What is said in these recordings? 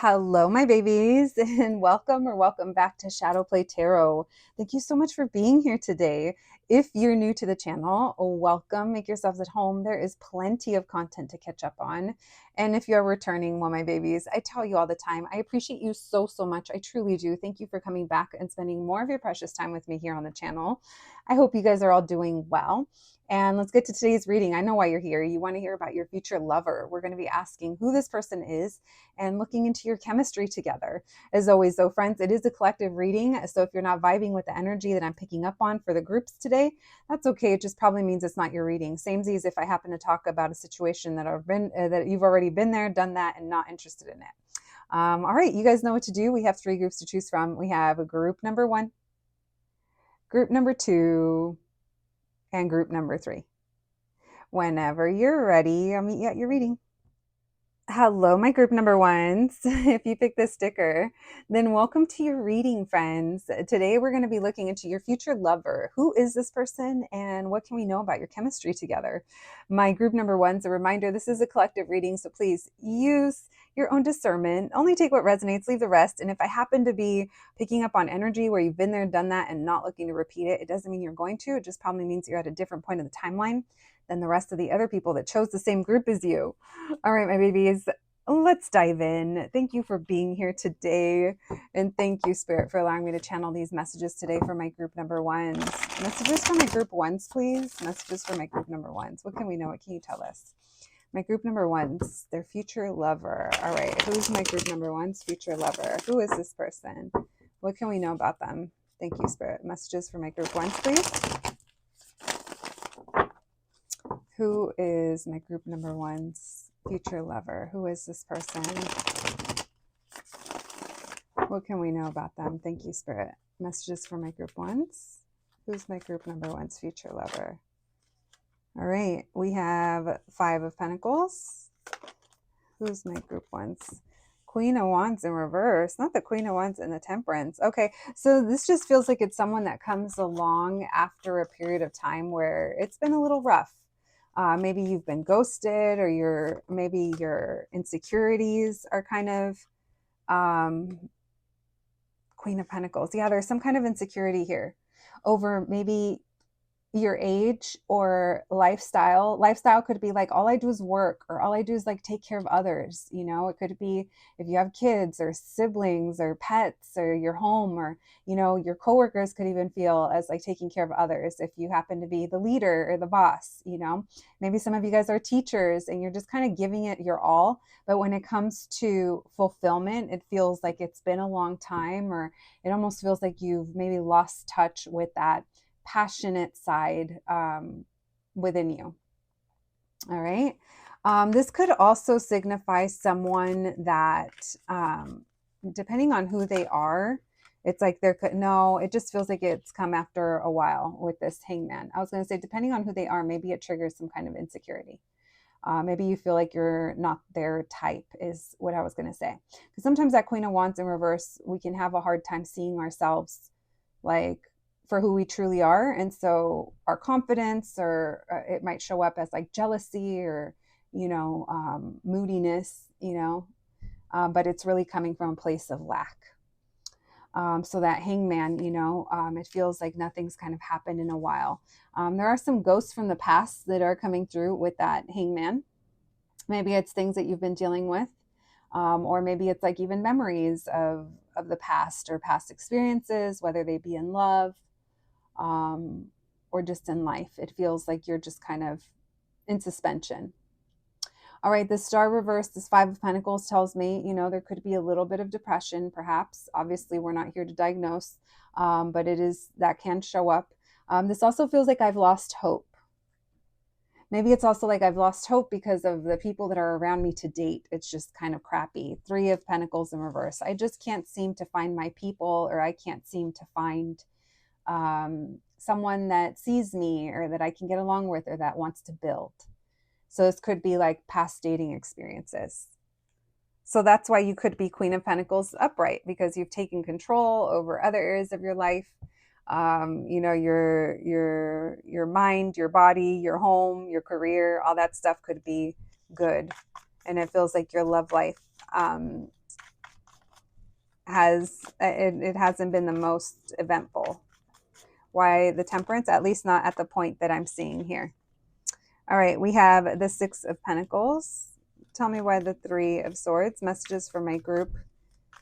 Hello, my babies, and welcome back to Shadow Play Tarot. Thank you so much for being here today. If you're new to the channel, welcome. Make yourselves at home. There is plenty of content to catch up on. And if you're returning, well, my babies, I tell you all the time, I appreciate you so much. I truly do. Thank you for coming back and spending more of your precious time with me here on the channel. I hope you guys are all doing well. And let's get to today's reading. I know why you're here. You want to hear about your future lover. We're going to be asking who this person is and looking into your chemistry together. As always, though, friends, it is a collective reading. So if you're not vibing with the energy that I'm picking up on for the groups today, that's okay. It just probably means it's not your reading. Same as if I happen to talk about a situation that you've already been there, done that, and not interested in it. All right, you guys know what to do. We have 3 groups to choose from. We have a group number 1, group number 2, and group number 3. Whenever you're ready, I'll meet you at your reading. Hello, my group number 1s. If you pick this sticker, then welcome to your reading, friends. Today, we're going to be looking into your future lover. Who is this person and what can we know about your chemistry together? My group number 1's a reminder, this is a collective reading, so please use your own discernment. Only take what resonates, leave the rest. And if I happen to be picking up on energy where you've been there, done that, and not looking to repeat it, it doesn't mean you're going to. It just probably means you're at a different point of the timeline than the rest of the other people that chose the same group as you. All right, my babies, let's dive in. Thank you for being here today. And thank you, Spirit, for allowing me to channel these messages today for my group number 1s. Messages for my group 1s, please. Messages for my group number 1s. What can we know? What can you tell us? My group number 1s, their future lover. All right, who's my group number 1's future lover? Who is this person? What can we know about them? Thank you, Spirit. Messages for my group 1s, please. Who is my group number 1's future lover? Who is this person? What can we know about them? Thank you, Spirit. Messages for my group 1's. Who's my group number 1's future lover? All right, we have 5 of Pentacles. Who's my group 1's? Queen of Wands in reverse, not the Queen of Wands and the Temperance. Okay, so this just feels like it's someone that comes along after a period of time where it's been a little rough. Maybe you've been ghosted, or maybe your insecurities are kind of Queen of Pentacles. Yeah, there's some kind of insecurity here over maybe your age or lifestyle. Lifestyle could be like, all I do is work, or all I do is like take care of others. You know, it could be if you have kids or siblings or pets or your home, or, you know, your coworkers could even feel as like taking care of others. If you happen to be the leader or the boss, you know, maybe some of you guys are teachers and you're just kind of giving it your all. But when it comes to fulfillment, it feels like it's been a long time, or it almost feels like you've maybe lost touch with that passionate side within you. All right. This could also signify someone that, depending on who they are, it's like it just feels like it's come after a while with this Hangman. I was going to say, depending on who they are, maybe it triggers some kind of insecurity. Maybe you feel like you're not their type, is what I was going to say. Because sometimes that Queen of Wands in reverse, we can have a hard time seeing ourselves like for who we truly are. And so our confidence, or it might show up as like jealousy or, you know, moodiness, you know, but it's really coming from a place of lack. So that Hangman, you know, it feels like nothing's kind of happened in a while. There are some ghosts from the past that are coming through with that Hangman. Maybe it's things that you've been dealing with, or maybe it's like even memories of the past or past experiences, whether they be in love, or just in life. It feels like you're just kind of in suspension. All right, the Star reverse, this 5 of Pentacles tells me, you know, there could be a little bit of depression, perhaps. Obviously, we're not here to diagnose, but that can show up. This also feels like I've lost hope. Maybe it's also like I've lost hope because of the people that are around me to date. It's just kind of crappy. 3 of Pentacles in reverse. I just can't seem to find my people, or I can't seem to find someone that sees me or that I can get along with or that wants to build. So this could be like past dating experiences. So that's why you could be Queen of Pentacles upright, because you've taken control over other areas of your life. You know, your mind, your body, your home, your career, all that stuff could be good. And it feels like your love life it hasn't been the most eventful. Why the Temperance? At least not at the point that I'm seeing here. All right, we have the Six of Pentacles. Tell me why the Three of Swords. Messages for my group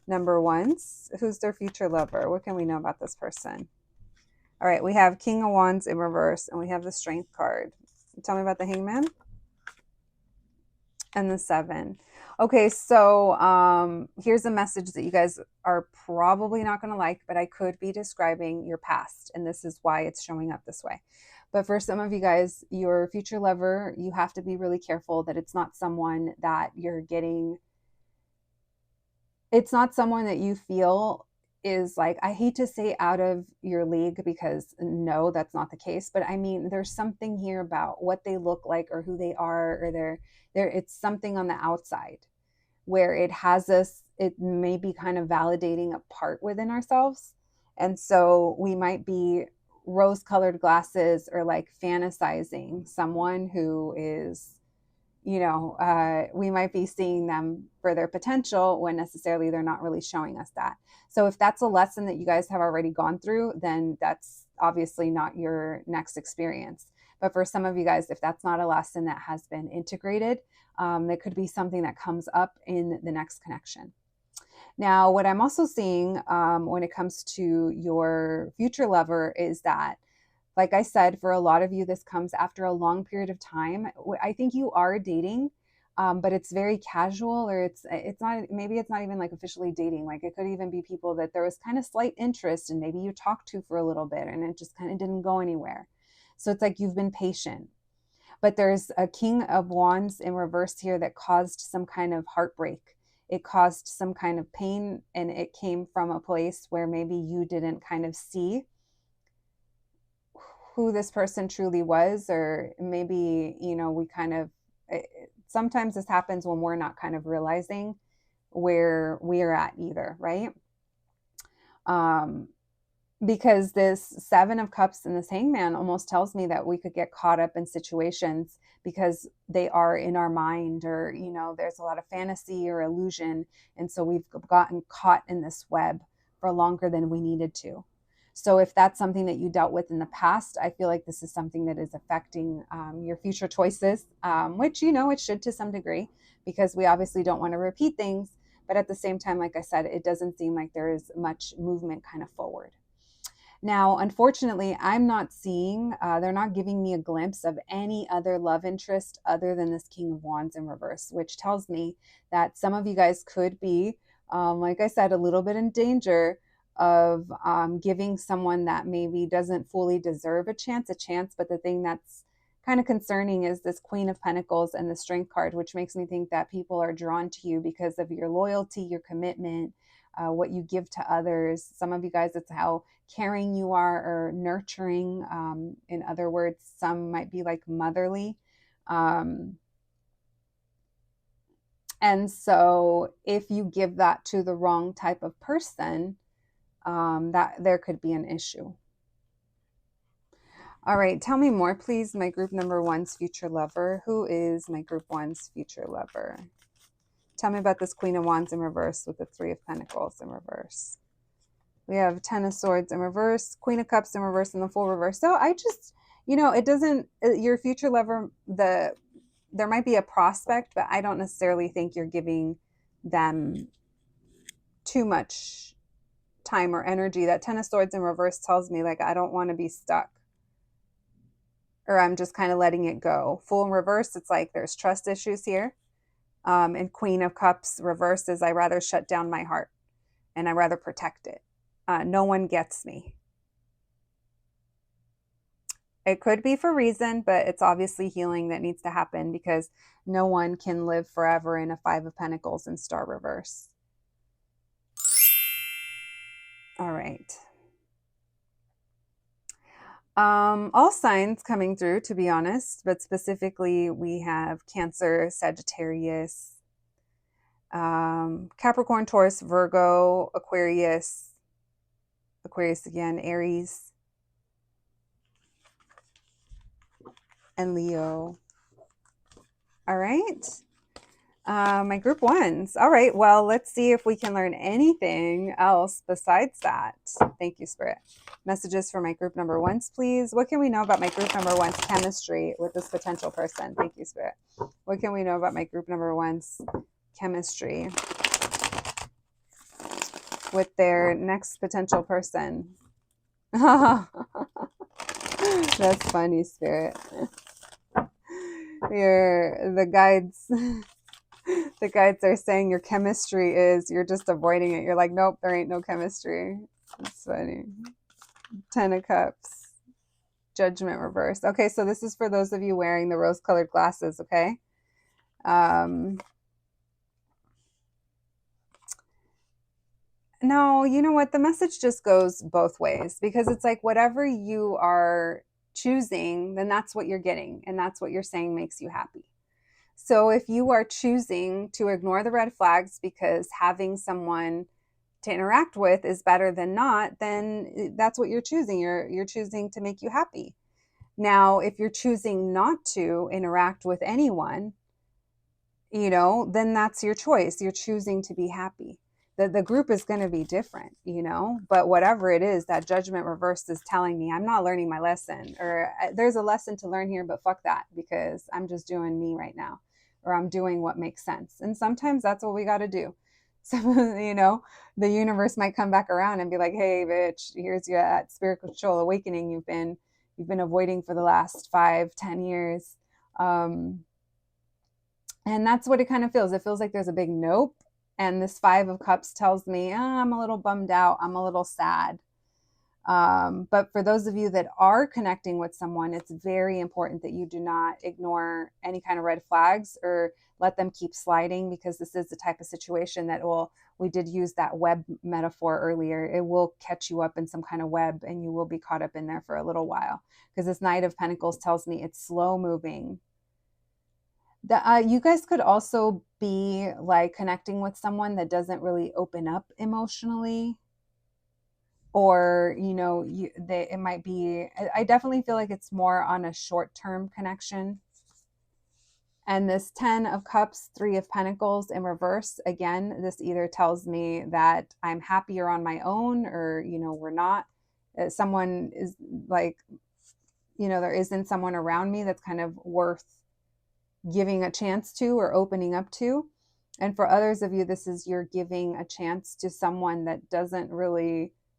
number ones. Who's their future lover? What can we know about this person? All right, we have King of Wands in reverse, and we have the Strength card. Tell me about the Hangman and the Seven. Okay, so here's a message that you guys are probably not going to like, but I could be describing your past, and this is why it's showing up this way. But for some of you guys, your future lover, you have to be really careful that it's not someone that you're getting, it's not someone that you feel is like, I hate to say out of your league, because no, that's not the case. But I mean, there's something here about what they look like or who they are, or it's something on the outside where it has us, it may be kind of validating a part within ourselves. And so we might be rose colored glasses or like fantasizing someone who is, we might be seeing them for their potential when necessarily they're not really showing us that. So if that's a lesson that you guys have already gone through, then that's obviously not your next experience. But for some of you guys, if that's not a lesson that has been integrated, there could be something that comes up in the next connection. Now, what I'm also seeing when it comes to your future lover is that, like I said, for a lot of you, this comes after a long period of time. I think you are dating, but it's very casual, or it's not, maybe it's not even like officially dating. Like it could even be people that there was kind of slight interest and maybe you talked to for a little bit and it just kind of didn't go anywhere. So it's like you've been patient. But there's a King of Wands in reverse here that caused some kind of heartbreak. It caused some kind of pain, and it came from a place where maybe you didn't kind of see who this person truly was, or maybe, we kind of, sometimes this happens when we're not kind of realizing where we're at either, right? Because this Seven of Cups and this Hangman almost tells me that we could get caught up in situations because they are in our mind, or, there's a lot of fantasy or illusion. And so we've gotten caught in this web for longer than we needed to. So if that's something that you dealt with in the past, I feel like this is something that is affecting your future choices, which, it should to some degree, because we obviously don't want to repeat things. But at the same time, like I said, it doesn't seem like there is much movement kind of forward. Now, unfortunately, I'm not seeing, they're not giving me a glimpse of any other love interest other than this King of Wands in reverse, which tells me that some of you guys could be, like I said, a little bit in danger of giving someone that maybe doesn't fully deserve a chance. But the thing that's kind of concerning is this Queen of Pentacles and the Strength card, which makes me think that people are drawn to you because of your loyalty, your commitment, what you give to others. Some of you guys, it's how caring you are, or nurturing. In other words, some might be like motherly. And so if you give that to the wrong type of person, that there could be an issue. All right, tell me more, please. My group number one's future lover. Who is my group one's future lover? Tell me about this Queen of Wands in reverse with the Three of Pentacles in reverse. We have Ten of Swords in reverse, Queen of Cups in reverse, and the Fool reverse. So I just, it doesn't, your future lover, there might be a prospect, but I don't necessarily think you're giving them too much time or energy. That Ten of Swords in reverse tells me, like, I don't want to be stuck, or I'm just kind of letting it go. Fool in reverse, it's like there's trust issues here. And Queen of Cups reverse is I rather shut down my heart and I rather protect it. No one gets me. It could be for reason, but it's obviously healing that needs to happen, because no one can live forever in a Five of Pentacles and Star reverse. All right. All signs coming through, to be honest, but specifically we have Cancer, Sagittarius, Capricorn, Taurus, Virgo, Aquarius again, Aries, and Leo. All right. My group ones. All right. Well, let's see if we can learn anything else besides that. Thank you, Spirit. Messages for my group number ones, please. What can we know about my group number one's chemistry with this potential person? Thank you, Spirit. What can we know about my group number one's chemistry with their next potential person? That's funny, Spirit. The guides. The guides are saying your chemistry is, you're just avoiding it. You're like, nope, there ain't no chemistry. It's funny. 10 of Cups. Judgment reverse. Okay, so this is for those of you wearing the rose-colored glasses, okay? No, you know what? The message just goes both ways, because it's like whatever you are choosing, then that's what you're getting, and that's what you're saying makes you happy. So if you are choosing to ignore the red flags because having someone to interact with is better than not, then that's what you're choosing. You're choosing to make you happy. Now, if you're choosing not to interact with anyone, then that's your choice. You're choosing to be happy. The group is going to be different, but whatever it is, that judgment reversed is telling me I'm not learning my lesson, or there's a lesson to learn here, but fuck that, because I'm just doing me right now, or I'm doing what makes sense. And sometimes that's what we got to do. So, the universe might come back around and be like, hey, bitch, here's your spiritual awakening you've been avoiding for the last 5-10 years. And that's what it kind of feels. It feels like there's a big nope. And this 5 of Cups tells me, I'm a little bummed out. I'm a little sad. But for those of you that are connecting with someone, it's very important that you do not ignore any kind of red flags or let them keep sliding, because this is the type of situation that we did use that web metaphor earlier. It will catch you up in some kind of web, and you will be caught up in there for a little while, because this Knight of Pentacles tells me it's slow moving. You guys could also be like connecting with someone that doesn't really open up emotionally, or it might be, I definitely feel like it's more on a short-term connection. And this 10 of Cups, 3 of Pentacles in reverse, again, this either tells me that I'm happier on my own, or we're not. Someone is like, there isn't someone around me that's kind of worth giving a chance to or opening up to. And for others of you, this is you're giving a chance to someone that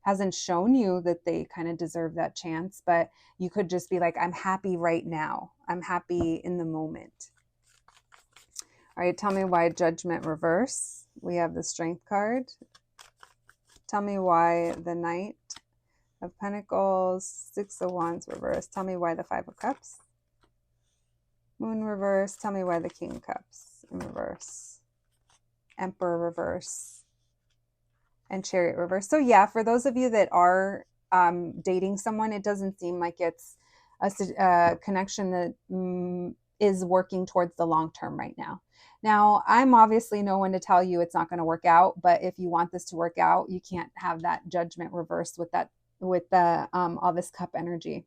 hasn't shown you that they kind of deserve that chance, but you could just be like, I'm happy right now. I'm happy in the moment. All right, tell me why Judgment reverse. We have the Strength card. Tell me why the Knight of Pentacles, 6 of Wands reverse. Tell me why the 5 of Cups. Moon reverse. Tell me why the King of Cups in reverse. Emperor reverse. And Chariot reverse. So yeah, for those of you that are dating someone, it doesn't seem like it's a connection that is working towards the long term right now. Now, I'm obviously no one to tell you it's not going to work out, but if you want this to work out, you can't have that Judgment reversed with the all this cup energy,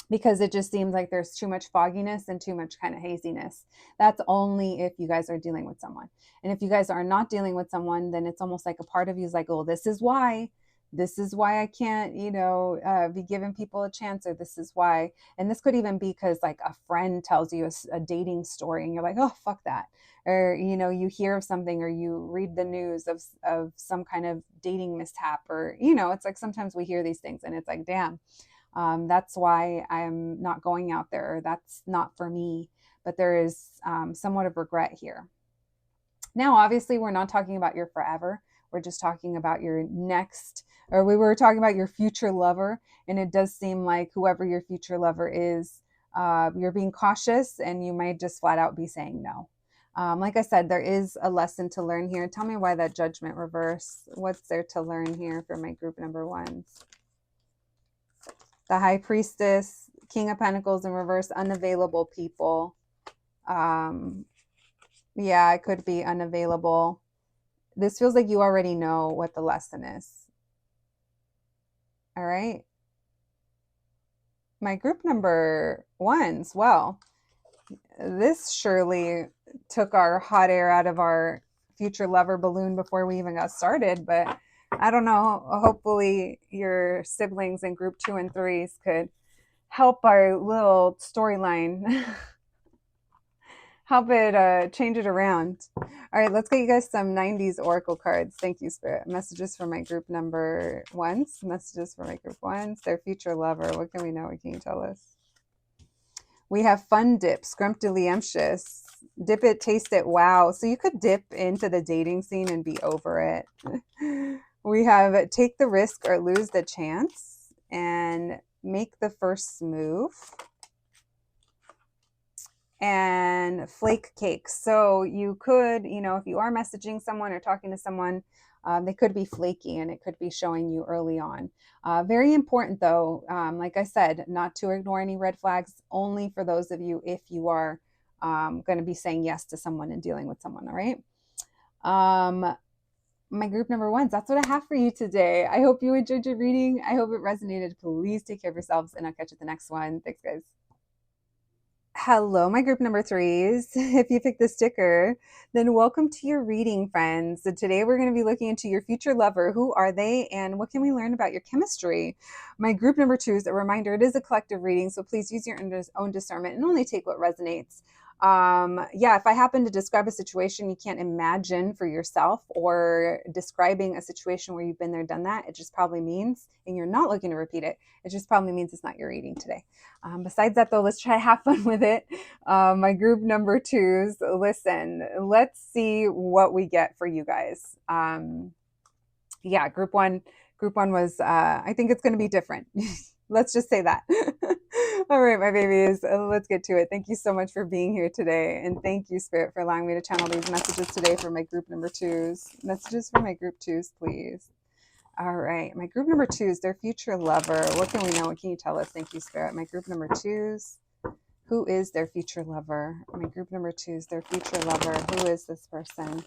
because it just seems like there's too much fogginess and too much kind of haziness. That's only if you guys are dealing with someone. And if you guys are not dealing with someone, then it's almost like a part of you is like, oh, this is why I can't, be giving people a chance, or this is why. And this could even be because like a friend tells you a dating story and you're like, oh, fuck that. Or, you hear of something, or you read the news of some kind of dating mishap, or, it's like sometimes we hear these things and it's like, damn. That's why I'm not going out there. That's not for me. But there is somewhat of regret here. Now, obviously, we're not talking about your forever. We're just talking about your next, or we were talking about your future lover. And it does seem like whoever your future lover is, you're being cautious, and you might just flat out be saying no. Like I said, there is a lesson to learn here. Tell me why that Judgment reverse. What's there to learn here for my group number ones? The High Priestess, King of Pentacles in reverse, unavailable people. Yeah, it could be unavailable. This feels like you already know what the lesson is. All right. My group number ones, well, This surely took our hot air out of our future lover balloon before we even got started, but I don't know. Hopefully, your siblings in group 2 and 3s could help our little storyline, help it change it around. All right, let's get you guys some 90s oracle cards. Thank you, Spirit. Messages for my group number ones. Messages for my group ones. Their future lover. What can we know? What can you tell us? We have fun dip, scrumptious, dip it, taste it, wow. So you could dip into the dating scene and be over it. We have take the risk or lose the chance and make the first move. And flake cakes. So you could, if you are messaging someone or talking to someone, they could be flaky and it could be showing you early on. Very important though, like I said, not to ignore any red flags, only for those of you if you are going to be saying yes to someone and dealing with someone, all right? My group number ones, that's what I have for you today. I hope you enjoyed your reading. I hope it resonated. Please take care of yourselves and I'll catch you at the next one. Thanks, guys. Hello, my group number 3s. If you picked the sticker, then welcome to your reading, friends. So today we're going to be looking into your future lover. Who are they and what can we learn about your chemistry? My group number 2s, a reminder, it is a collective reading, so please use your own discernment and only take what resonates. If I happen to describe a situation you can't imagine for yourself or describing a situation where you've been there, done that, it just probably means, and you're not looking to repeat it, it just probably means it's not your reading today. Besides that though, let's try to have fun with it. My group number 2s, listen, let's see what we get for you guys. Group one was, I think it's going to be different. Let's just say that. All right, my babies, let's get to it. Thank you so much for being here today. And thank you, Spirit, for allowing me to channel these messages today for my group number 2s. Messages for my group 2s, please. All right, my group number 2s, their future lover. What can we know? What can you tell us? Thank you, Spirit. My group number 2s, who is their future lover? My group number 2s, their future lover. Who is this person?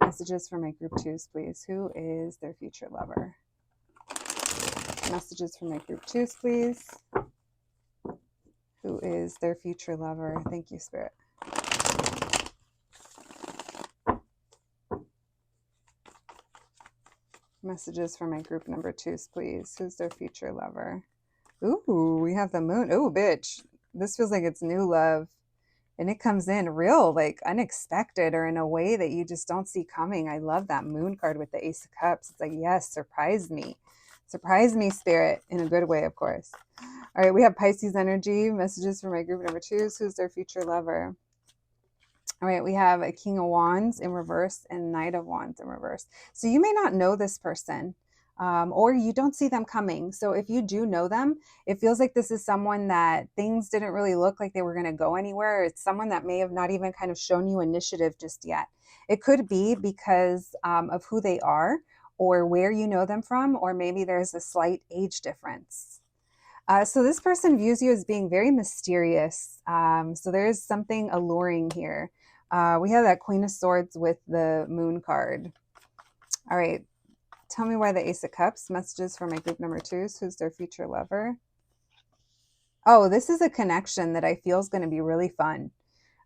Messages for my group 2s, please. Who is their future lover? Messages for my group 2s, please. Who is their future lover? Thank you, Spirit. Messages for my group number 2s, please. Who's their future lover? Ooh, we have the moon. Ooh, bitch. This feels like it's new love. And it comes in real, like unexpected or in a way that you just don't see coming. I love that moon card with the Ace of Cups. It's like, yes, surprise me. Surprise me, Spirit, in a good way, of course. All right, we have Pisces energy. Messages for my group number 2s. Who's their future lover? All right, we have a King of Wands in reverse and Knight of Wands in reverse. So you may not know this person or you don't see them coming. So if you do know them, it feels like this is someone that things didn't really look like they were going to go anywhere. It's someone that may have not even kind of shown you initiative just yet. It could be because of who they are or where you know them from, or maybe there's a slight age difference. So this person views you as being very mysterious. So there's something alluring here. We have that Queen of Swords with the Moon card. All right. Tell me why the Ace of Cups. Messages for my group number 2s. Who's their future lover? Oh, this is a connection that I feel is going to be really fun.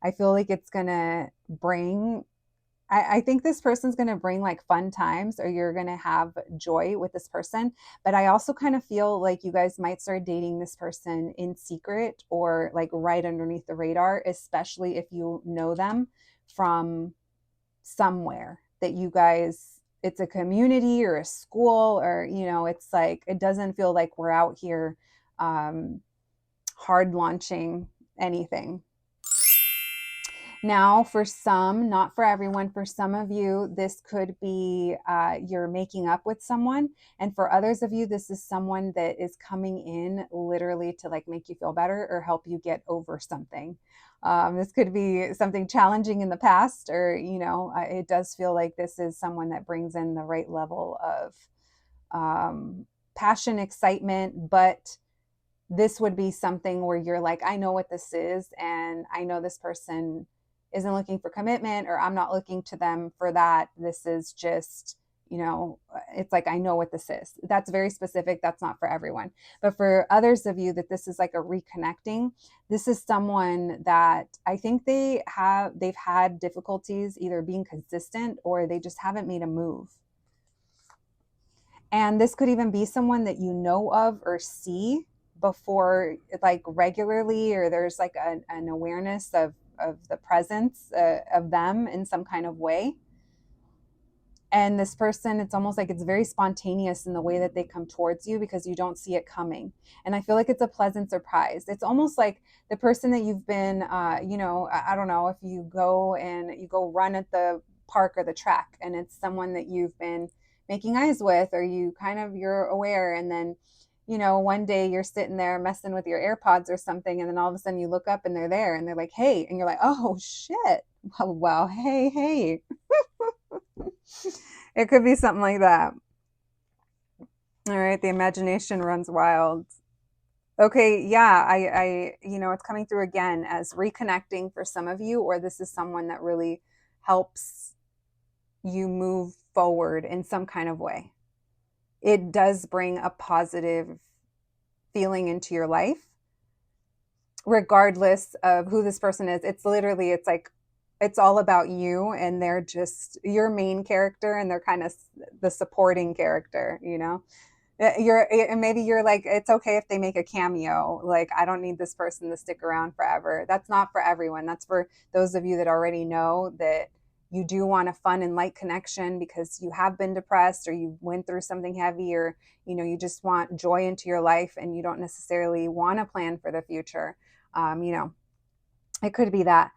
I feel like it's going to bring... I think this person's going to bring like fun times, or you're going to have joy with this person. But I also kind of feel like you guys might start dating this person in secret or like right underneath the radar, especially if you know them from somewhere that you guys, it's a community or a school, or, it's like, it doesn't feel like we're out here hard launching anything. Now, for some, not for everyone, for some of you, this could be you're making up with someone. And for others of you, this is someone that is coming in literally to like make you feel better or help you get over something. This could be something challenging in the past, or, it does feel like this is someone that brings in the right level of passion, excitement, but this would be something where you're like, I know what this is, and I know this person isn't looking for commitment, or I'm not looking to them for that. This is just, you know, it's like, I know what this is. That's very specific. That's not for everyone. But for others of you that this is like a reconnecting, this is someone that I think they've had difficulties either being consistent or they just haven't made a move. And this could even be someone that you know of or see before, like regularly, or there's like an awareness of the presence of them in some kind of way. And this person, it's almost like it's very spontaneous in the way that they come towards you because you don't see it coming. And I feel like it's a pleasant surprise. It's almost like the person that you've been, you know, I don't know, if you go and you go run at the park or the track and it's someone that you've been making eyes with, or you're aware, and then, you know, one day you're sitting there messing with your AirPods or something, and then all of a sudden you look up and they're there and they're like, hey, and you're like, oh shit, well, hey. It could be something like that. All right, the imagination runs wild. Okay, yeah, I you know, it's coming through again as reconnecting for some of you, or this is someone that really helps you move forward in some kind of way. It does bring a positive feeling into your life, regardless of who this person is. It's literally, it's like, it's all about you, and they're just your main character, and they're kind of the supporting character, you know. Maybe you're like, it's okay if they make a cameo, like, I don't need this person to stick around forever. That's not for everyone. That's for those of you that already know that you do want a fun and light connection because you have been depressed, or you went through something heavy, or, you know, you just want joy into your life and you don't necessarily want to plan for the future. You know, it could be that.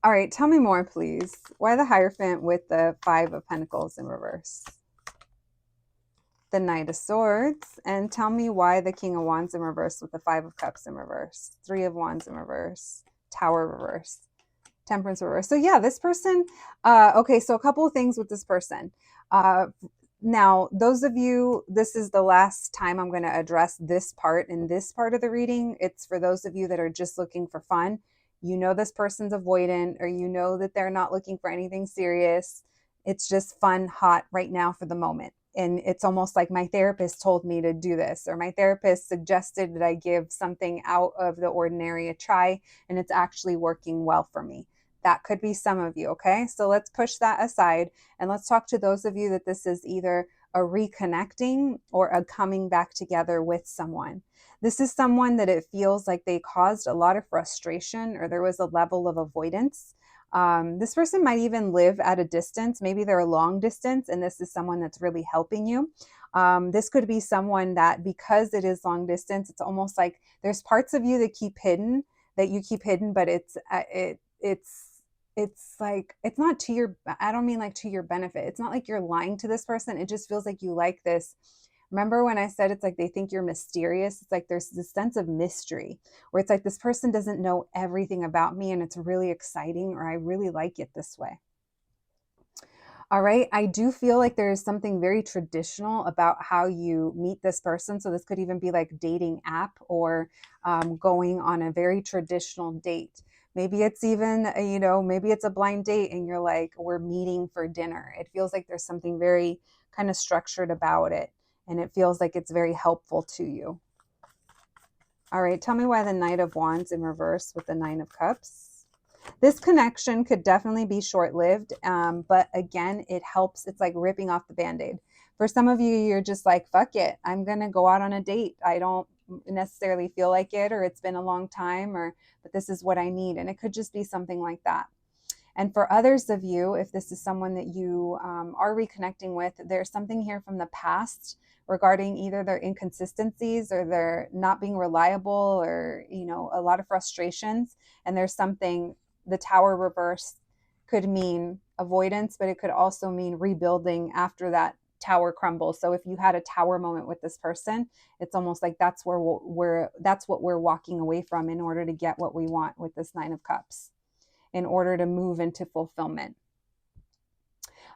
All right, tell me more, please. Why the Hierophant with the Five of Pentacles in reverse? The Knight of Swords, and tell me why the King of Wands in reverse with the Five of Cups in reverse, Three of Wands in reverse, Tower reverse, Temperance reverse. So yeah, this person, okay, so a couple of things with this person. Now, those of you, this is the last time I'm going to address this part in this part of the reading. It's for those of you that are just looking for fun. You know this person's avoidant, or you know that they're not looking for anything serious. It's just fun, hot right now for the moment. And it's almost like my therapist told me to do this, or my therapist suggested that I give something out of the ordinary a try, and it's actually working well for me. That could be some of you, okay? So let's push that aside, and let's talk to those of you that this is either a reconnecting or a coming back together with someone. This is someone that it feels like they caused a lot of frustration, or there was a level of avoidance. This person might even live at a distance. Maybe they're a long distance, and this is someone that's really helping you. This could be someone that, because it is long distance, it's almost like there's parts of you that you keep hidden, but it's like, it's not to your, I don't mean like to your benefit. It's not like you're lying to this person. It just feels like you like this. Remember when I said it's like they think you're mysterious? It's like there's this sense of mystery where it's like, this person doesn't know everything about me, and it's really exciting, or I really like it this way. All right. I do feel like there is something very traditional about how you meet this person. So this could even be like dating app, or going on a very traditional date. Maybe it's even, you know, maybe it's a blind date and you're like, we're meeting for dinner. It feels like there's something very kind of structured about it, and it feels like it's very helpful to you. All right, tell me why the Knight of Wands in reverse with the Nine of Cups. This connection could definitely be short-lived, but again, it helps. It's like ripping off the Band-Aid. For some of you, you're just like, fuck it, I'm going to go out on a date. I don't necessarily feel like it, or it's been a long time, but this is what I need. And it could just be something like that. And for others of you, if this is someone that you are reconnecting with, there's something here from the past regarding either their inconsistencies or their not being reliable, or, you know, a lot of frustrations. And there's something, the Tower reverse could mean avoidance, but it could also mean rebuilding after that tower crumbles. So if you had a tower moment with this person, it's almost like that's where that's what we're walking away from in order to get what we want with this Nine of Cups, in order to move into fulfillment.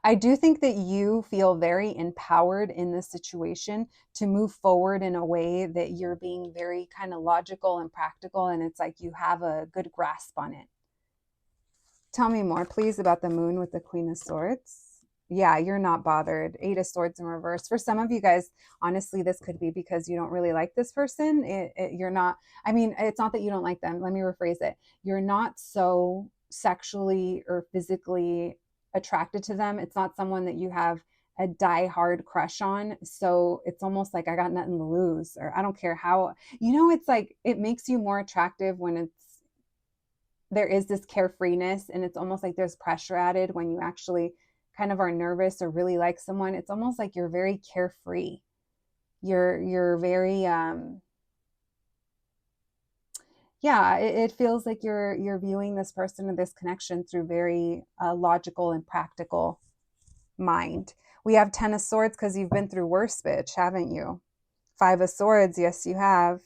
I do think that you feel very empowered in this situation to move forward in a way that you're being very kind of logical and practical, and it's like you have a good grasp on it. Tell me more, please, about the Moon with the Queen of Swords. Yeah, you're not bothered. Eight of Swords in reverse. For some of you guys, honestly, this could be because you don't really like this person. You're not, I mean, it's not that you don't like them. Let me rephrase it. You're not so sexually or physically attracted to them. It's not someone that you have a die-hard crush on. So it's almost like I got nothing to lose, or I don't care how, it's like it makes you more attractive when there is this carefreeness, and it's almost like there's pressure added when you actually kind of are nervous or really like someone. It's almost like you're very carefree. You're very yeah, it feels like you're viewing this person or this connection through very logical and practical mind. We have 10 of Swords because you've been through worse, bitch, haven't you? Five of Swords, yes you have.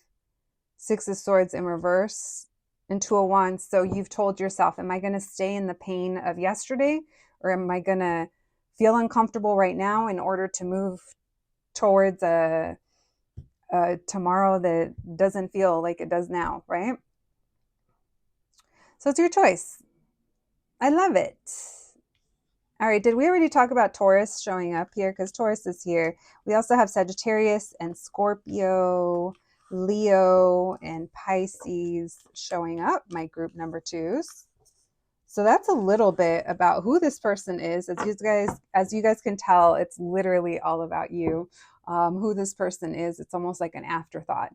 Six of Swords in reverse, and Two of Wands. So you've told yourself, am I going to stay in the pain of yesterday, or am I going to feel uncomfortable right now in order to move towards a tomorrow that doesn't feel like it does now, right? So it's your choice. I love it. All right, did we already talk about Taurus showing up here? Because Taurus is here. We also have Sagittarius and Scorpio, Leo, and Pisces showing up, my group number twos. So that's a little bit about who this person is. As you guys can tell, it's literally all about you. Who this person is, it's almost like an afterthought.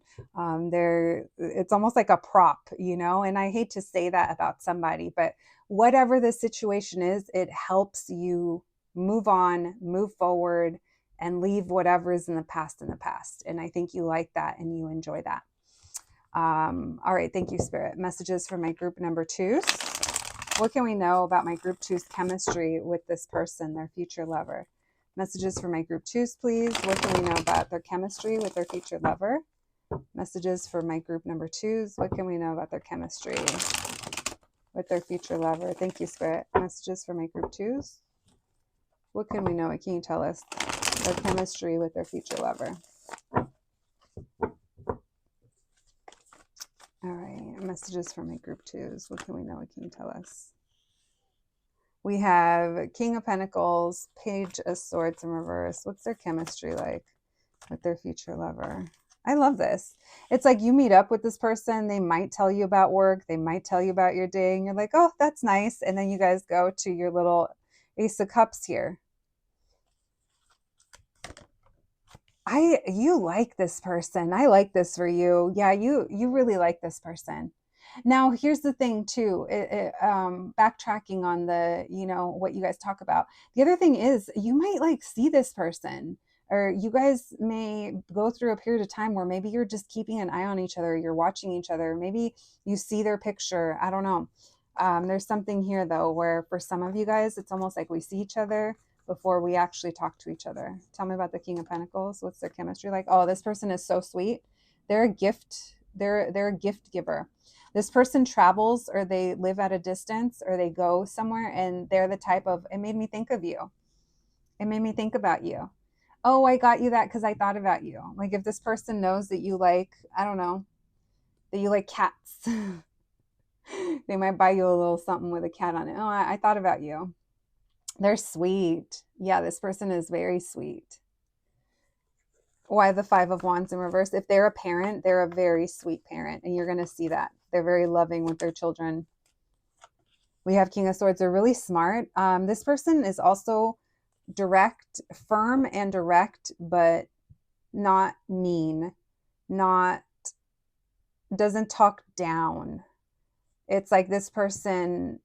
It's almost like a prop, and I hate to say that about somebody, but whatever the situation is, it helps you move on, move forward, and leave whatever is in the past in the past. And I think you like that and you enjoy that. All right, thank you, Spirit. Messages for my group number twos. What can we know about my group two's chemistry with this person, their future lover? Messages for my group twos, please. What can we know about their chemistry with their future lover? Messages for my group number twos. What can we know about their chemistry with their future lover? Thank you, Spirit. Messages for my group twos. What can we know? What can you tell us? Their chemistry with their future lover. All right, messages for my group twos. What can we know? What can you tell us? We have King of Pentacles, Page of Swords in reverse. What's their chemistry like with their future lover? I love this. It's like you meet up with this person. They might tell you about work. They might tell you about your day. And you're like, oh, that's nice. And then you guys go to your little Ace of Cups here. You like this person. I like this for you. Yeah, you really like this person. Now, here's the thing too, backtracking on the, what you guys talk about. The other thing is you might like see this person, or you guys may go through a period of time where maybe you're just keeping an eye on each other. You're watching each other. Maybe you see their picture. I don't know. There's something here though, where for some of you guys, it's almost like we see each other before we actually talk to each other. Tell me about the King of Pentacles. What's their chemistry like? Oh, this person is so sweet. They're a gift. They're a gift giver. This person travels, or they live at a distance, or they go somewhere, and they're the type of, it made me think of you. It made me think about you. Oh, I got you that because I thought about you. Like if this person knows that you like, I don't know, that you like cats, they might buy you a little something with a cat on it. Oh, I thought about you. They're sweet. Yeah, this person is very sweet. Why the Five of Wands in reverse? If they're a parent, they're a very sweet parent, and you're going to see that. They're very loving with their children. We have King of Swords. They're really smart. This person is also direct, firm and direct, but not mean, doesn't talk down. It's like this person,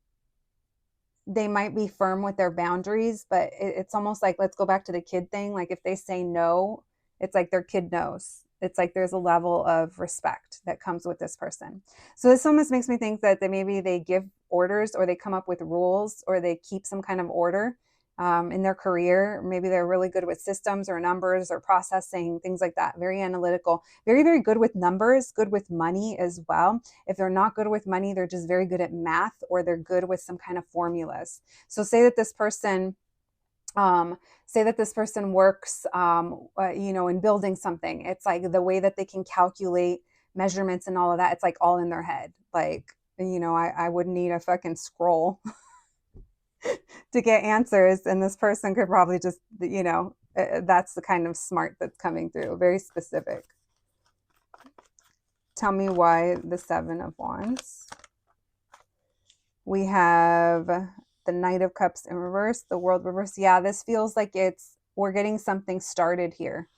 they might be firm with their boundaries, but it's almost like, let's go back to the kid thing. Like if they say no, it's like their kid knows. It's like there's a level of respect that comes with this person. So this almost makes me think that maybe they give orders, or they come up with rules, or they keep some kind of order in their career. Maybe they're really good with systems or numbers or processing, things like that. Very analytical, very, very good with numbers, good with money as well. If they're not good with money, they're just very good at math, or they're good with some kind of formulas. So say that this person works, in building something. It's like the way that they can calculate measurements and all of that. It's like all in their head. Like, I wouldn't need a fucking scroll to get answers. And this person could probably just, that's the kind of smart that's coming through, very specific. Tell me why the Seven of Wands. We have the Knight of Cups in reverse, the World reverse. Yeah, this feels like we're getting something started here.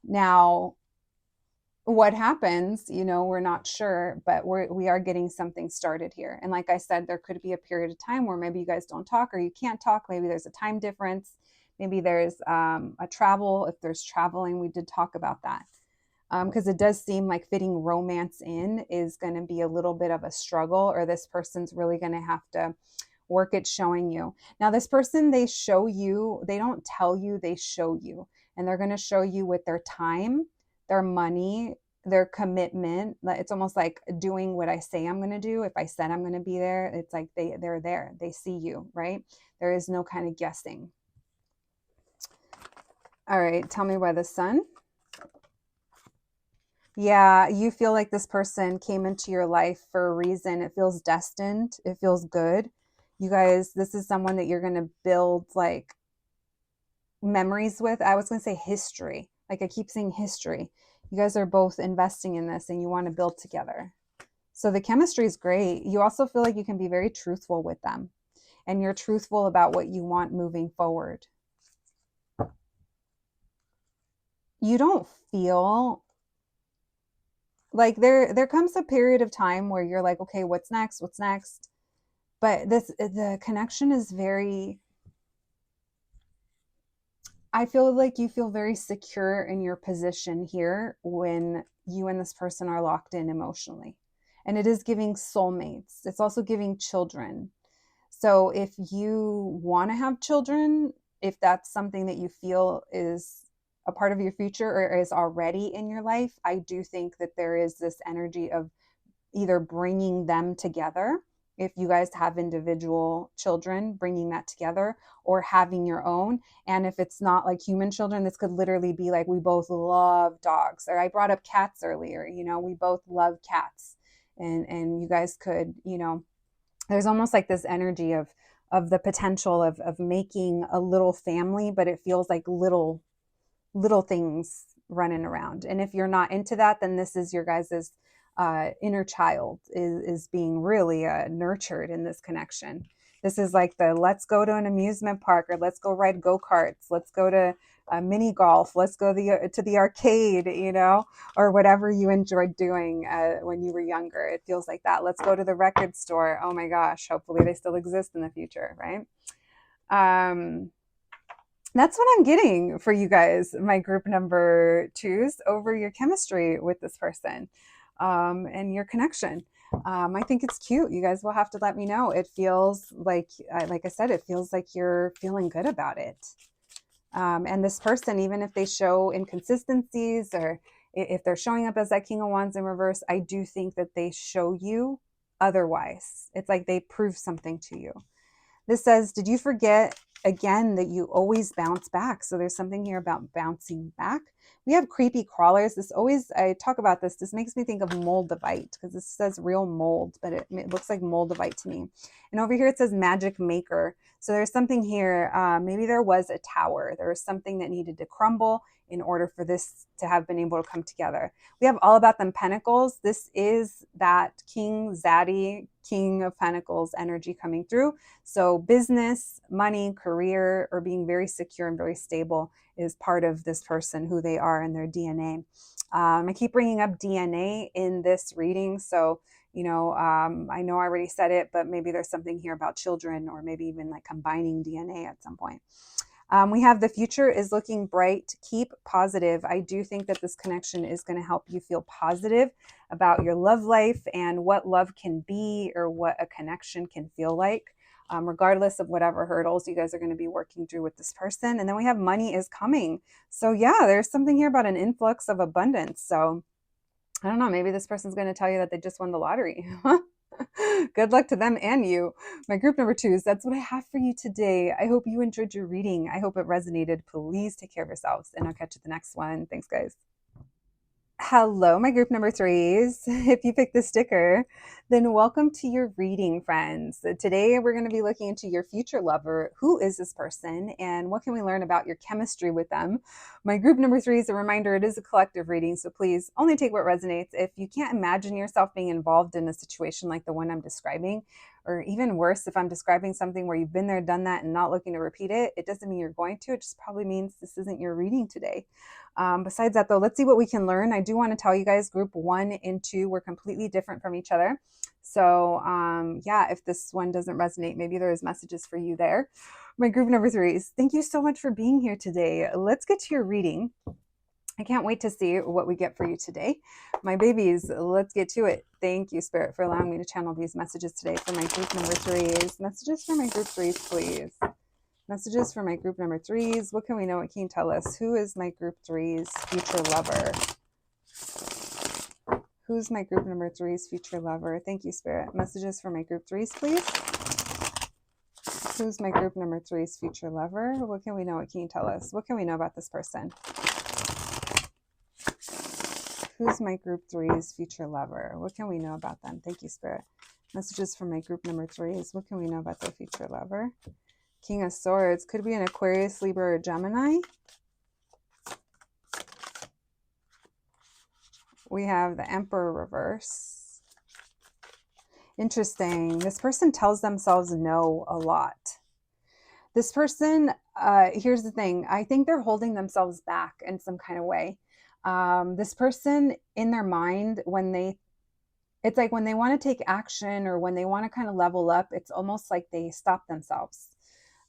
Now, what happens, we're not sure, but we are getting something started here. And like I said, there could be a period of time where maybe you guys don't talk or you can't talk. Maybe there's a time difference. Maybe there's a travel. If there's traveling, we did talk about that. Because it does seem like fitting romance in is going to be a little bit of a struggle, or this person's really going to have to work at showing you. Now, this person, they show you, they don't tell you, they show you. And they're going to show you with their time, their money, their commitment. It's almost like doing what I say I'm going to do. If I said I'm going to be there, it's like they're there. They see you, right? There is no kind of guessing. All right, tell me why the Sun. Yeah, you feel like this person came into your life for a reason. It feels destined. It feels good. You guys, this is someone that you're going to build like memories with. I was going to say history. Like I keep saying history. You guys are both investing in this and you want to build together. So the chemistry is great. You also feel like you can be very truthful with them and you're truthful about what you want moving forward. You don't feel like there comes a period of time where you're like, okay, what's next? What's next? But the connection is very, I feel like you feel very secure in your position here when you and this person are locked in emotionally. And it is giving soulmates. It's also giving children. So if you want to have children, if that's something that you feel is a part of your future or is already in your life, I do think that there is this energy of either bringing them together. If you guys have individual children, bringing that together or having your own. And if it's not like human children, this could literally be like, we both love dogs, or I brought up cats earlier, we both love cats, and you guys could, there's almost like this energy of the potential of making a little family, but it feels like little things running around. And if you're not into that, then this is your guys's inner child is being really nurtured in this connection. This is like the let's go to an amusement park, or let's go ride go-karts, let's go to mini golf, let's go to the arcade, or whatever you enjoyed doing when you were younger. It feels like that. Let's go to the record store. Oh my gosh, hopefully they still exist in the future, right? That's what I'm getting for you guys, my group number 2s, over your chemistry with this person and your connection. I think it's cute. You guys will have to let me know. It feels like I said, it feels like you're feeling good about it. And this person, even if they show inconsistencies or if they're showing up as that King of Wands in reverse, I do think that they show you otherwise. It's like they prove something to you. This says, did you forget again that you always bounce back? So there's something here about bouncing back. We have creepy crawlers. I talk about this. This makes me think of moldavite because this says real mold, but it looks like moldavite to me. And over here it says magic maker. So there's something here. Maybe there was a tower. There was something that needed to crumble in order for this to have been able to come together. We have all about them pentacles. This is that King Zaddy, King of Pentacles energy coming through. So business, money, career, or being very secure and very stable is part of this person, who they are and their DNA. I keep bringing up DNA in this reading. So, I know I already said it, but maybe there's something here about children, or maybe even like combining DNA at some point. We have the future is looking bright. Keep positive. I do think that this connection is going to help you feel positive about your love life and what love can be, or what a connection can feel like, regardless of whatever hurdles you guys are going to be working through with this person. And then we have money is coming. So yeah, there's something here about an influx of abundance. So I don't know, maybe this person's going to tell you that they just won the lottery. Good luck to them and you. My group number 2s, that's what I have for you today. I hope you enjoyed your reading. I hope it resonated. Please take care of yourselves, and I'll catch you at the next one. Thanks, guys. Hello, my group number threes. If you picked the sticker, then welcome to your reading, friends. Today, we're going to be looking into your future lover. Who is this person, and what can we learn about your chemistry with them? My group number three is a reminder it is a collective reading, so please only take what resonates. If you can't imagine yourself being involved in a situation like the one I'm describing, or even worse, if I'm describing something where you've been there, done that, and not looking to repeat it, it doesn't mean you're going to. It just probably means this isn't your reading today. Besides that, though, let's see what we can learn. I do want to tell you guys, group 1 and 2 were completely different from each other. So yeah, if this one doesn't resonate, maybe there's messages for you there. My group number threes, thank you so much for being here today. Let's get to your reading. I can't wait to see what we get for you today. My babies, let's get to it. Thank you, Spirit, for allowing me to channel these messages today for my group number threes. Messages for my group threes, please. Messages for my group number threes. What can we know? What can you tell us? Who is my group threes future lover? Who's my group number threes future lover? Thank you, Spirit. Messages for my group threes, please. Who's my group number threes future lover? What can we know? What can you tell us? What can we know about this person? Who's my group threes future lover? What can we know about them? Thank you, Spirit. Messages for my group number threes. What can we know about their future lover? King of Swords. Could be an Aquarius, Libra, or Gemini. We have the Emperor reverse. Interesting. This person tells themselves no a lot. This person, here's the thing. I think they're holding themselves back in some kind of way. This person in their mind, it's like when they want to take action or when they want to kind of level up, it's almost like they stop themselves.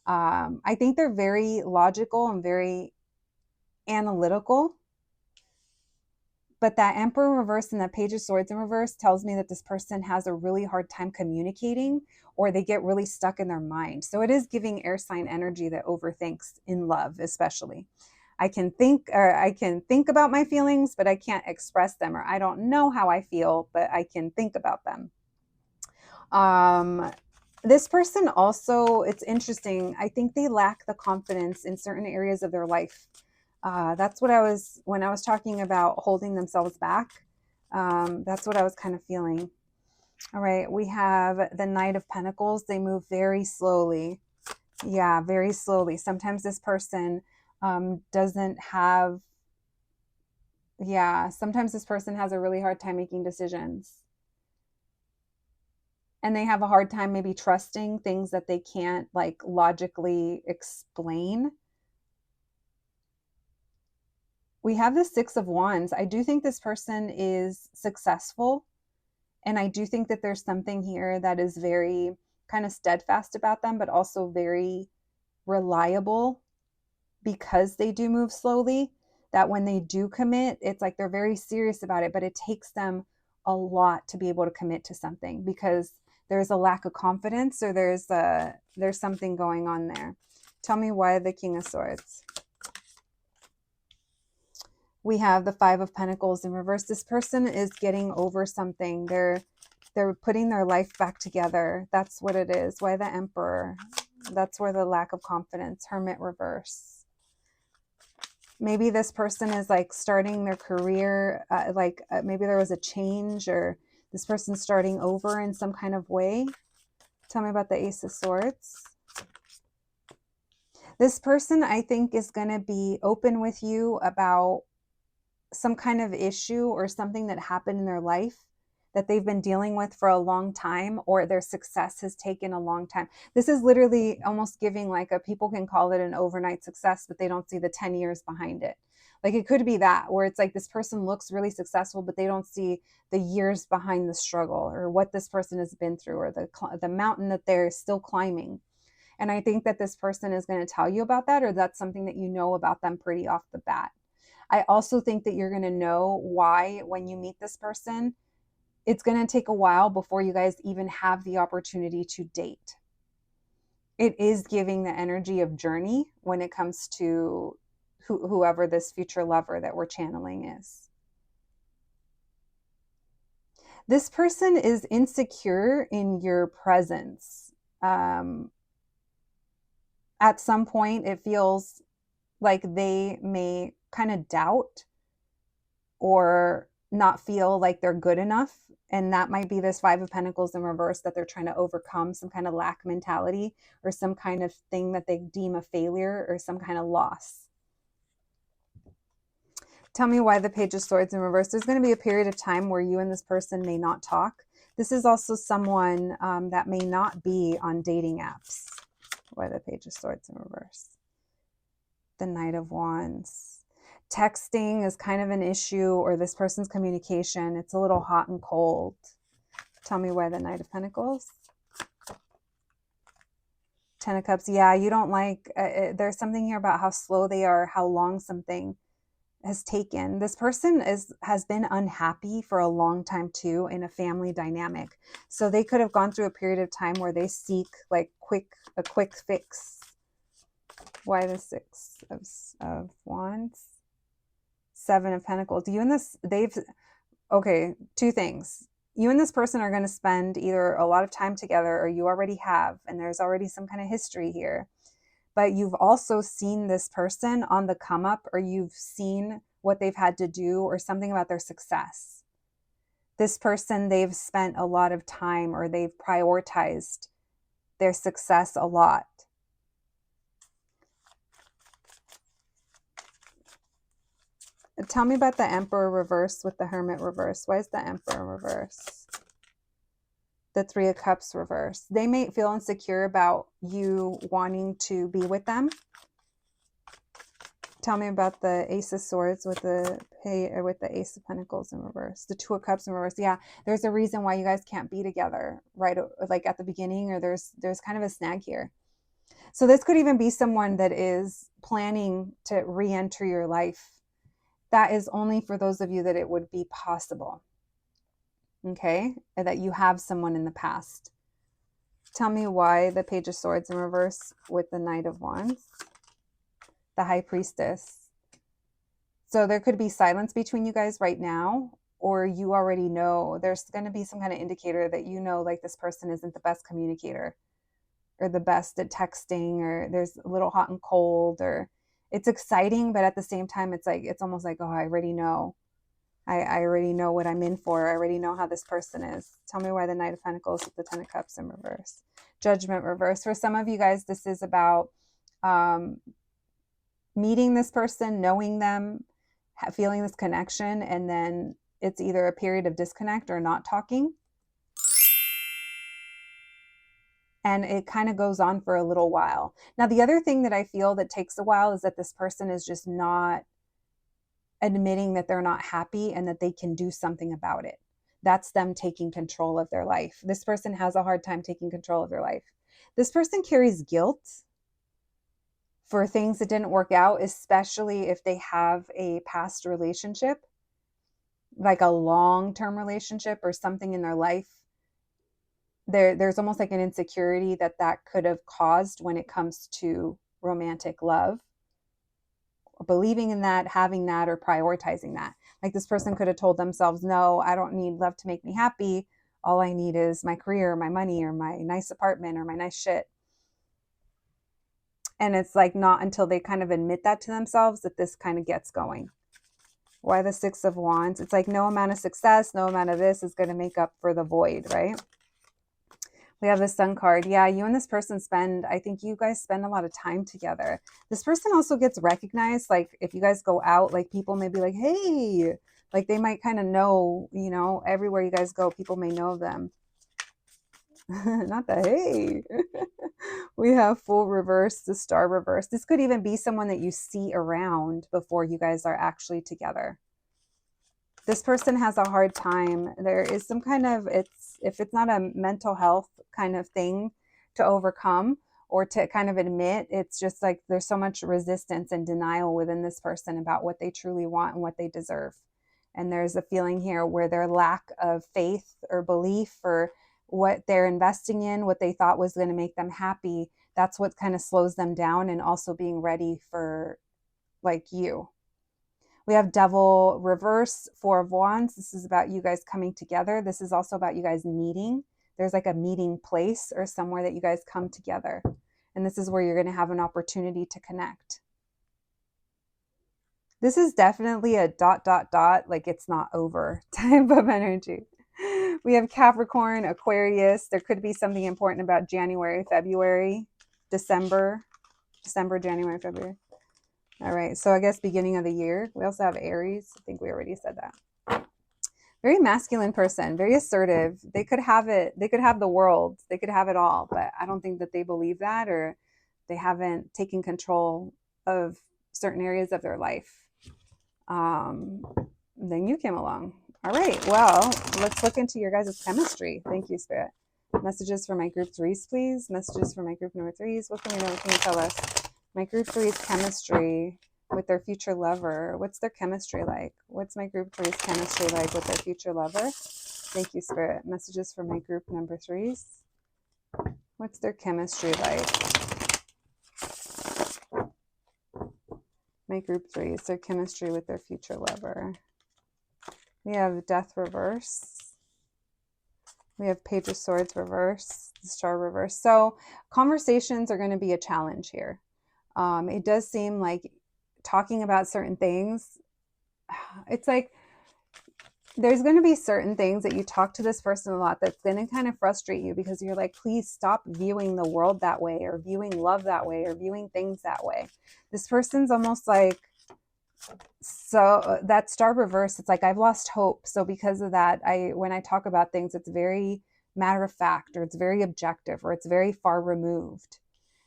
I think they're very logical and very analytical. But that Emperor reverse and that Page of Swords in reverse tells me that this person has a really hard time communicating, or they get really stuck in their mind. So it is giving air sign energy that overthinks in love, especially. I can think about my feelings, but I can't express them, or I don't know how I feel, but I can think about them. This person also, it's interesting. I think they lack the confidence in certain areas of their life. That's what when I was talking about holding themselves back. That's what I was kind of feeling. All right. We have the Knight of Pentacles. They move very slowly. Yeah, very slowly. Sometimes this person sometimes this person has a really hard time making decisions. And they have a hard time maybe trusting things that they can't like logically explain. We have the Six of Wands. I do think this person is successful. And I do think that there's something here that is very kind of steadfast about them, but also very reliable because they do move slowly. That when they do commit, it's like they're very serious about it, but it takes them a lot to be able to commit to something because there's a lack of confidence or there's something going on there. Tell me why the King of Swords. We have the Five of Pentacles in reverse. This person is getting over something. They're putting their life back together. That's what it is. Why the Emperor? That's where the lack of confidence. Hermit reverse. Maybe this person is like starting their career, maybe there was a change or this person's starting over in some kind of way. Tell me about the Ace of Swords. This person, I think, is going to be open with you about some kind of issue or something that happened in their life that they've been dealing with for a long time, or their success has taken a long time. This is literally almost giving like people can call it an overnight success, but they don't see the 10 years behind it. Like it could be that where it's like this person looks really successful, but they don't see the years behind the struggle or what this person has been through or the mountain that they're still climbing. And I think that this person is going to tell you about that, or that's something that you know about them pretty off the bat. I also think that you're going to know why when you meet this person. It's going to take a while before you guys even have the opportunity to date. It is giving the energy of journey when it comes to whoever this future lover that we're channeling is. This person is insecure in your presence. At some point, it feels like they may kind of doubt or not feel like they're good enough. And that might be this Five of Pentacles in reverse, that they're trying to overcome some kind of lack mentality or some kind of thing that they deem a failure or some kind of loss. Tell me why the Page of Swords in reverse. There's going to be a period of time where you and this person may not talk. This is also someone that may not be on dating apps. Why the Page of Swords in reverse. The Knight of Wands. Texting is kind of an issue, or this person's communication. It's a little hot and cold. Tell me why the Knight of Pentacles. Ten of Cups. Yeah, you don't like, there's something here about how slow they are, how long something has taken. This person has been unhappy for a long time too in a family dynamic. So they could have gone through a period of time where they seek like a quick fix. Why the Six of Wands? Seven of Pentacles. You and this, okay, two things. You and this person are going to spend either a lot of time together, or you already have, and there's already some kind of history here. But you've also seen this person on the come up, or you've seen what they've had to do, or something about their success. This person, they've spent a lot of time, or they've prioritized their success a lot. Tell me about the Emperor reverse with the Hermit reverse. Why is the Emperor reverse? The Three of Cups reverse. They may feel insecure about you wanting to be with them. Tell me about the Ace of Swords with the Ace of Pentacles in reverse. The Two of Cups in reverse. Yeah, there's a reason why you guys can't be together, right? Like at the beginning, or there's kind of a snag here. So this could even be someone that is planning to re-enter your life. That is only for those of you that it would be possible. Okay? And that you have someone in the past. Tell me why the Page of Swords in reverse with the Knight of Wands. The High Priestess. So there could be silence between you guys right now, or you already know there's going to be some kind of indicator that you know, like, this person isn't the best communicator or the best at texting, or there's a little hot and cold, or it's exciting, but at the same time, it's like, it's almost like, oh, I already know. I already know what I'm in for. I already know how this person is. Tell me why the Knight of Pentacles with the Ten of Cups in reverse. Judgment reverse. For some of you guys, this is about meeting this person, knowing them, feeling this connection, and then it's either a period of disconnect or not talking. And it kind of goes on for a little while. Now, the other thing that I feel that takes a while is that this person is just not admitting that they're not happy and that they can do something about it. That's them taking control of their life. This person has a hard time taking control of their life. This person carries guilt for things that didn't work out, especially if they have a past relationship, like a long-term relationship or something in their life. There's almost like an insecurity that could have caused when it comes to romantic love. Believing in that, having that, or prioritizing that. Like, this person could have told themselves, no, I don't need love to make me happy. All I need is my career, my money, or my nice apartment, or my nice shit. And it's like not until they kind of admit that to themselves that this kind of gets going. Why the Six of Wands? It's like no amount of success, no amount of this is going to make up for the void, right? We have the Sun card. Yeah, you and this person I think you guys spend a lot of time together. This person also gets recognized. Like, if you guys go out, like, people may be like, hey, like, they might kind of know, you know, everywhere you guys go, people may know them. Not the hey. We have Fool reverse, the Star reverse. This could even be someone that you see around before you guys are actually together. This person has a hard time. There is some kind of, if it's not a mental health kind of thing to overcome or to kind of admit, it's just like there's so much resistance and denial within this person about what they truly want and what they deserve. And there's a feeling here where their lack of faith or belief or what they're investing in, what they thought was going to make them happy, that's what kind of slows them down, and also being ready for, like, you. We have Devil reverse, Four of Wands. This is about you guys coming together. This is also about you guys meeting. There's like a meeting place or somewhere that you guys come together. And this is where you're going to have an opportunity to connect. This is definitely a ... like it's not over type of energy. We have Capricorn, Aquarius. There could be something important about January, February, December, January, February. All right. So I guess beginning of the year. We also have Aries. I think we already said that. Very masculine person, very assertive. They could have it. They could have the world. They could have it all. But I don't think that they believe that, or they haven't taken control of certain areas of their life. Then you came along. All right. Well, let's look into your guys' chemistry. Thank you, Spirit. Messages for my group threes, please. Messages for my group number threes. What can we know? What can you tell us? My group threes chemistry with their future lover. What's their chemistry like? What's my group threes chemistry like with their future lover? Thank you, Spirit. Messages for my group number threes. What's their chemistry like? My group threes, their chemistry with their future lover. We have Death reverse. We have Page of Swords reverse, the Star reverse. So conversations are going to be a challenge here. It does seem like talking about certain things, it's like there's going to be certain things that you talk to this person a lot that's going to kind of frustrate you, because you're like, please stop viewing the world that way, or viewing love that way, or viewing things that way. This person's almost like, so that Star reverse, it's like, I've lost hope. So because of that, when I talk about things, it's very matter of fact, or it's very objective, or it's very far removed.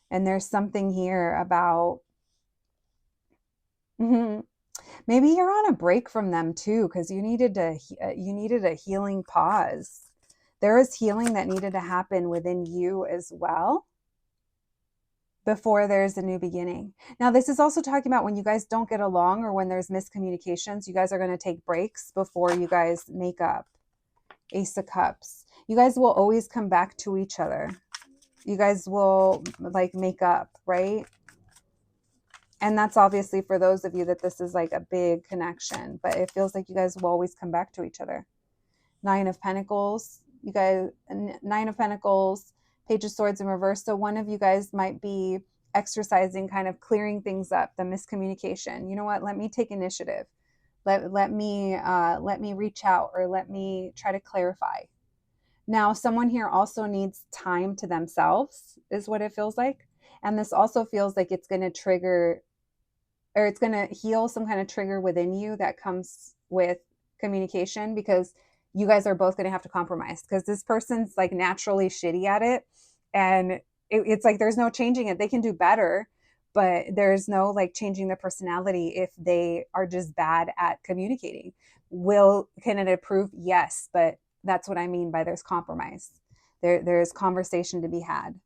And there's something here about maybe you're on a break from them too, because you needed a healing pause. There is healing that needed to happen within you as well before there's a new beginning. Now, this is also talking about when you guys don't get along, or when there's miscommunications, you guys are going to take breaks before you guys make up. Ace of Cups. You guys will always come back to each other. You guys will like make up, right? And that's obviously for those of you that this is like a big connection, but it feels like you guys will always come back to each other. Nine of Pentacles. You guys, Nine of Pentacles, Page of Swords in reverse. So one of you guys might be exercising, kind of clearing things up, the miscommunication. You know what? Let me take initiative. Let me reach out, or let me try to clarify. Now, someone here also needs time to themselves, is what it feels like. And this also feels like it's going to trigger, or it's going to heal some kind of trigger within you that comes with communication, because you guys are both going to have to compromise, because this person's like naturally shitty at it. And it's like there's no changing it. They can do better, but there's no like changing their personality if they are just bad at communicating. Can it improve? Yes, but that's what I mean by there's compromise. There's conversation to be had.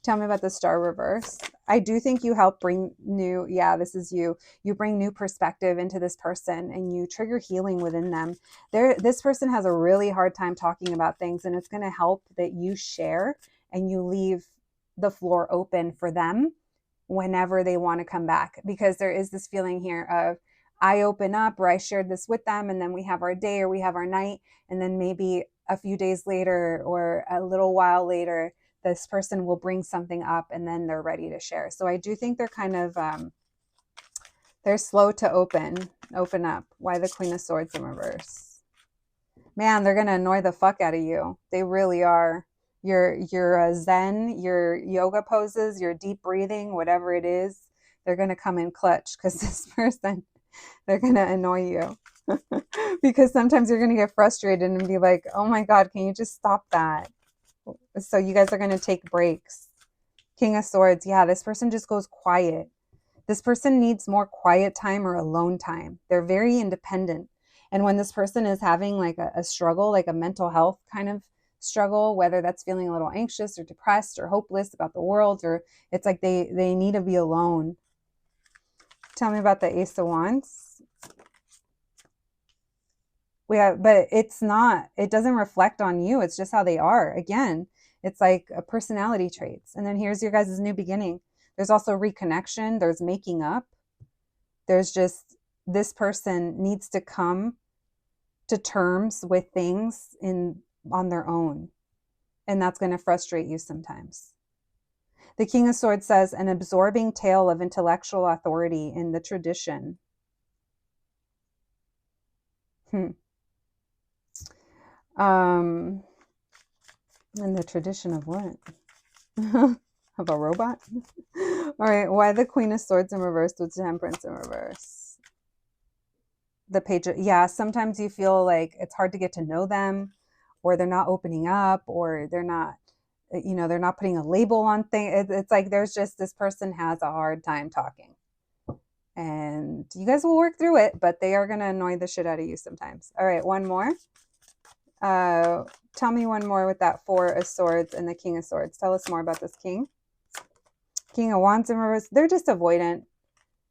Tell me about the Star reverse. I do think you help bring new, this is you. You bring new perspective into this person, and you trigger healing within them. This person has a really hard time talking about things, and it's going to help that you share and you leave the floor open for them whenever they want to come back. Because there is this feeling here of, I open up, or I shared this with them, and then we have our day, or we have our night, and then maybe a few days later, or a little while later, this person will bring something up, and then they're ready to share. So I do think they're kind of, they're slow to open up. Why the Queen of Swords in reverse? Man, they're going to annoy the fuck out of you. They really are. Your Zen, your yoga poses, your deep breathing, whatever it is, they're going to come in clutch, because this person, they're going to annoy you. Because sometimes you're going to get frustrated and be like, oh my God, can you just stop that? So you guys are going to take breaks. King of Swords. Yeah, this person just goes quiet. This person needs more quiet time or alone time. They're very independent. And when this person is having like a struggle, like a mental health kind of struggle, whether that's feeling a little anxious or depressed or hopeless about the world, or it's like they need to be alone. Tell me about the Ace of Wands. But it's not, it doesn't reflect on you. It's just how they are. Again, it's like a personality traits. And then here's your guys' new beginning. There's also reconnection. There's making up. There's just, this person needs to come to terms with things on their own. And that's going to frustrate you sometimes. The King of Swords says, an absorbing tale of intellectual authority in the tradition. Hmm. In the tradition of what? Of a robot? All right. Why the Queen of Swords in reverse with Temperance in reverse? The page. Yeah. Sometimes you feel like it's hard to get to know them, or they're not opening up, or they're not, they're not putting a label on things. It's like there's just this person has a hard time talking. And you guys will work through it, but they are going to annoy the shit out of you sometimes. All right. One more. Tell me one more with that Four of Swords and the King of Swords. Tell us more about this king. King of Wands in reverse. They're just avoidant.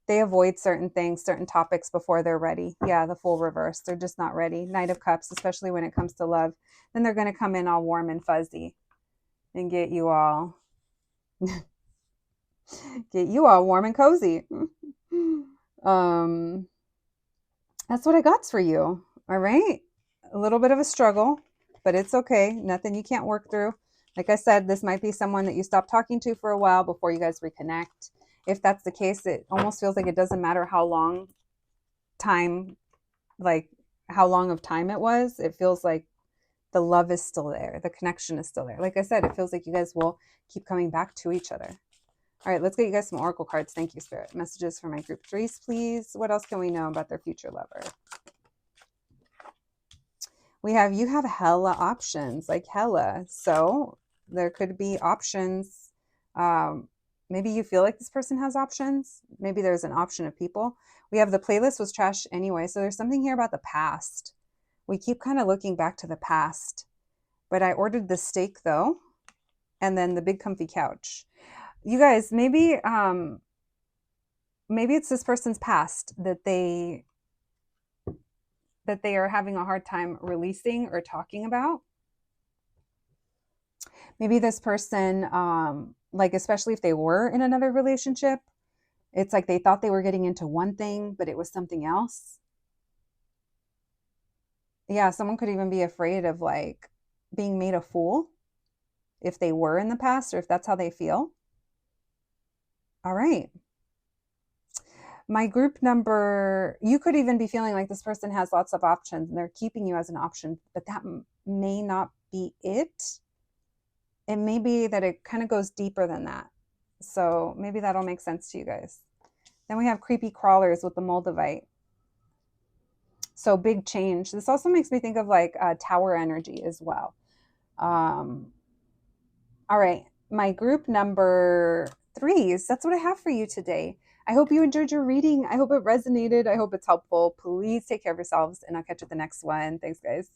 They avoid certain things, certain topics before they're ready. Yeah, the Fool reverse. They're just not ready. Knight of Cups, especially when it comes to love. Then they're going to come in all warm and fuzzy and get you all warm and cozy. That's what I got for you. All right. A little bit of a struggle, but it's okay. Nothing you can't work through. Like I said, this might be someone that you stop talking to for a while before you guys reconnect. If that's the case, it almost feels like it doesn't matter how long of time it was. It feels like the love is still there. The connection is still there. Like I said, it feels like you guys will keep coming back to each other. All right, let's get you guys some oracle cards. Thank you, Spirit. Messages for my group threes, please. What else can we know about their future lover? You have hella options, like hella. So there could be options. Maybe you feel like this person has options. Maybe there's an option of people. We have the playlist was trash anyway. So there's something here about the past. We keep kind of looking back to the past. But I ordered the steak though, and then the big comfy couch. You guys, maybe it's this person's past that they are having a hard time releasing or talking about. Maybe this person, like especially if they were in another relationship, it's like they thought they were getting into one thing, but it was something else. Yeah, someone could even be afraid of like being made a fool if they were in the past or if that's how they feel. All right. My group number, you could even be feeling like this person has lots of options and they're keeping you as an option, but that may not be it. It may be that it kind of goes deeper than that. So maybe that'll make sense to you guys. Then we have creepy crawlers with the Moldavite. So big change. This also makes me think of like tower energy as well. All right. My group number threes. That's what I have for you today. I hope you enjoyed your reading. I hope it resonated. I hope it's helpful. Please take care of yourselves and I'll catch you at the next one. Thanks, guys.